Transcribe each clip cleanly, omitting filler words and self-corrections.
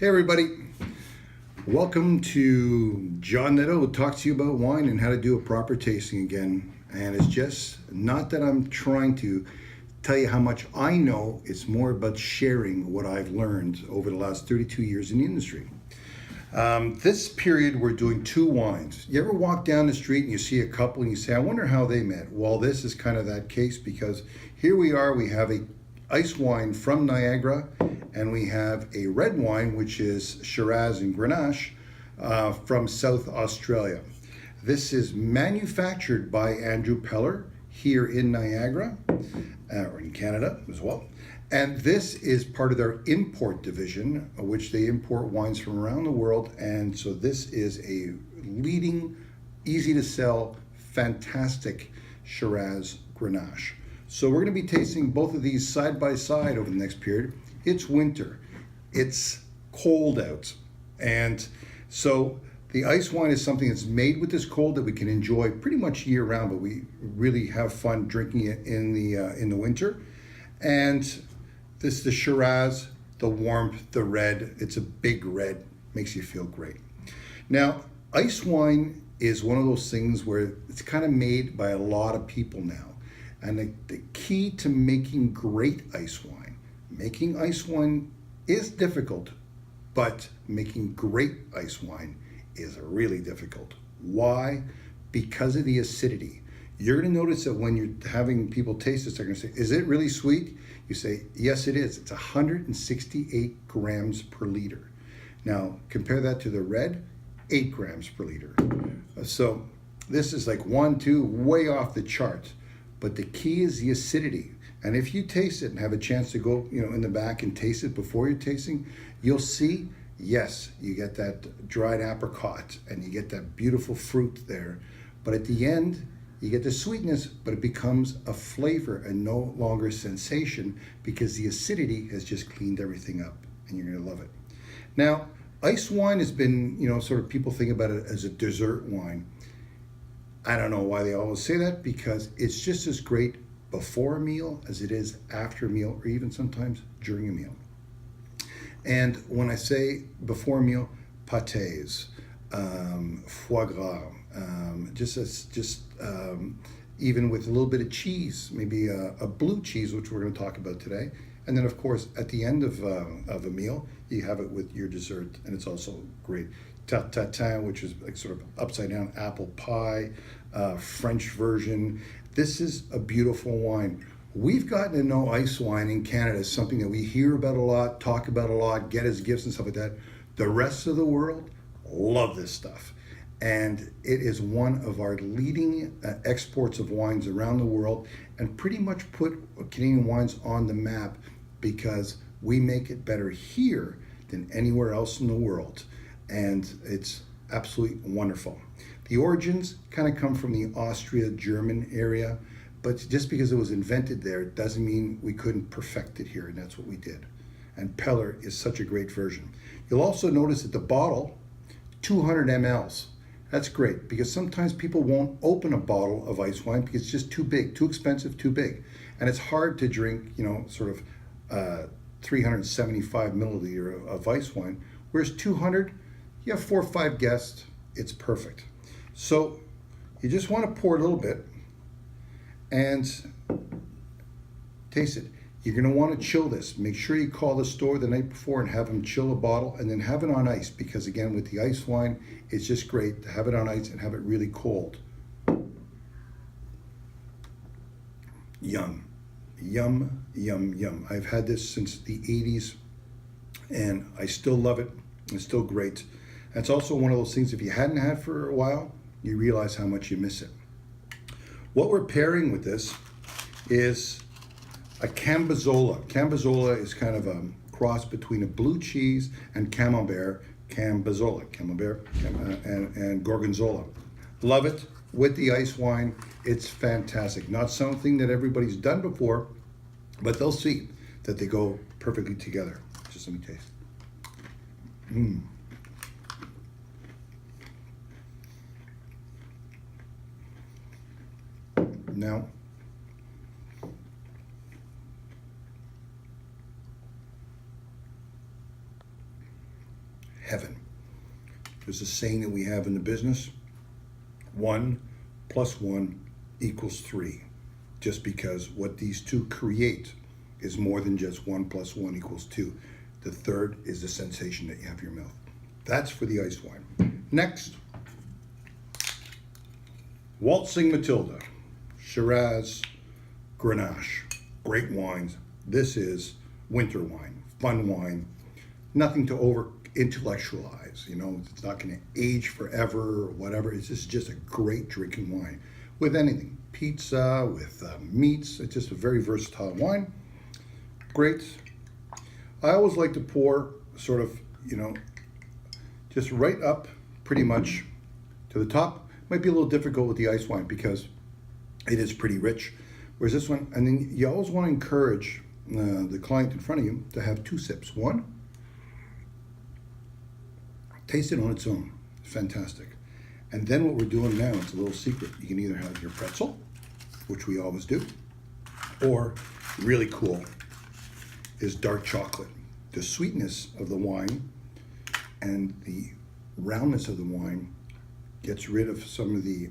Hey everybody, welcome to John Netto, who talks to you about wine and how to do a proper tasting again. And it's just not that I'm trying to tell you how much I know, it's more about sharing what I've learned over the last 32 years in the industry. This period we're doing two wines. You ever walk down the street and you see a couple and you say, I wonder how they met? Well, this is kind of that case because here we are, we have a ice wine from Niagara, and we have a red wine, which is Shiraz and Grenache from South Australia. This is manufactured by Andrew Peller here in Niagara, or in Canada as well. And this is part of their import division, which they import wines from around the world. And so this is a leading, easy to sell, fantastic Shiraz Grenache. So we're going to be tasting both of these side by side over the next period. It's winter, it's cold out, and so the ice wine is something that's made with this cold that we can enjoy pretty much year round, but we really have fun drinking it in the winter. And this is the Shiraz, the warmth, the red. It's a big red, makes you feel great. Now, ice wine is one of those things where it's kind of made by a lot of people now. And the key to making great ice wine is difficult, but making great ice wine is really difficult. Why? Because of the acidity. You're going to notice that when you're having people taste this, they're going to say, is it really sweet? You say, yes, it is. It's 168 grams per liter. Now, compare that to the red, 8 grams per liter. So this is like 1, 2, way off the chart. But the key is the acidity. And if you taste it and have a chance to go, in the back and taste it before you're tasting, you'll see, yes, you get that dried apricot and you get that beautiful fruit there. But at the end, you get the sweetness, but it becomes a flavor and no longer a sensation because the acidity has just cleaned everything up, and you're gonna love it. Now, ice wine has been, sort of people think about it as a dessert wine. I don't know why they always say that, because it's just as great before a meal as it is after a meal, or even sometimes during a meal. And when I say before a meal, pâtés, foie gras, even with a little bit of cheese, maybe a blue cheese, which we're going to talk about today. And then, of course, at the end of a meal, you have it with your dessert, and it's also great. Tarte tatin, which is like sort of upside down apple pie, French version. This is a beautiful wine. We've gotten to know ice wine in Canada as something that we hear about a lot, talk about a lot, get as gifts and stuff like that. The rest of the world love this stuff. And it is one of our leading exports of wines around the world, and pretty much put Canadian wines on the map because we make it better here than anywhere else in the world. And it's absolutely wonderful. The origins kind of come from the Austria-German area, but just because it was invented there doesn't mean we couldn't perfect it here, and that's what we did. And Peller is such a great version. You'll also notice that the bottle, 200 mLs. That's great, because sometimes people won't open a bottle of ice wine because it's just too big, too expensive, too big. And it's hard to drink, sort of 375 milliliter of ice wine, whereas 200, you have 4 or 5 guests, it's perfect. So you just want to pour a little bit and taste it. You're going to want to chill this. Make sure you call the store the night before and have them chill a bottle, and then have it on ice, because again, with the ice wine, it's just great to have it on ice and have it really cold. Yum, yum, yum, yum. I've had this since the 80s, and I still love it. It's still great. It's also one of those things, if you hadn't had for a while, you realize how much you miss it. What we're pairing with this is a Cambozola. Cambozola is kind of a cross between a blue cheese and Camembert. Cambozola, and Gorgonzola. Love it with the ice wine. It's fantastic. Not something that everybody's done before, but they'll see that they go perfectly together. Just let me taste. Now, heaven. There's a saying that we have in the business, 1 + 1 = 3, just because what these two create is more than just 1 + 1 = 2. The third is the sensation that you have in your mouth. That's for the ice wine. Next, Waltzing Matilda Shiraz Grenache. Great wines. This is winter wine, fun wine, nothing to over intellectualize. You know, it's not going to age forever or whatever. It's just a great drinking wine with anything, pizza, with meats. It's just a very versatile wine. Great. I always like to pour sort of, you know, just right up pretty much to the top. Might be a little difficult with the ice wine because it is pretty rich. Whereas this one, and then you always want to encourage the client in front of you to have 2 sips. One, taste it on its own. Fantastic. And then what we're doing now, it's a little secret. You can either have your pretzel, which we always do, or really cool is dark chocolate. The sweetness of the wine and the roundness of the wine gets rid of some of the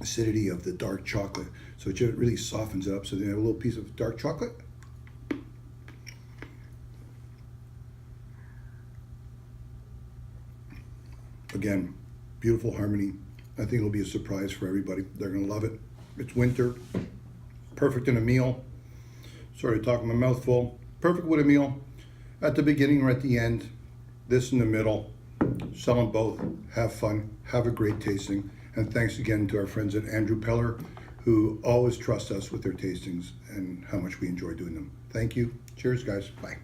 acidity of the dark chocolate. So it just really softens it up. So you have a little piece of dark chocolate. Again, beautiful harmony. I think it'll be a surprise for everybody. They're gonna love it. It's winter, perfect in a meal. Sorry, talking my mouth full. Perfect with a meal. At the beginning or at the end, this in the middle. Sell them both. Have fun. Have a great tasting. And thanks again to our friends at Andrew Peller, who always trust us with their tastings and how much we enjoy doing them. Thank you. Cheers, guys. Bye.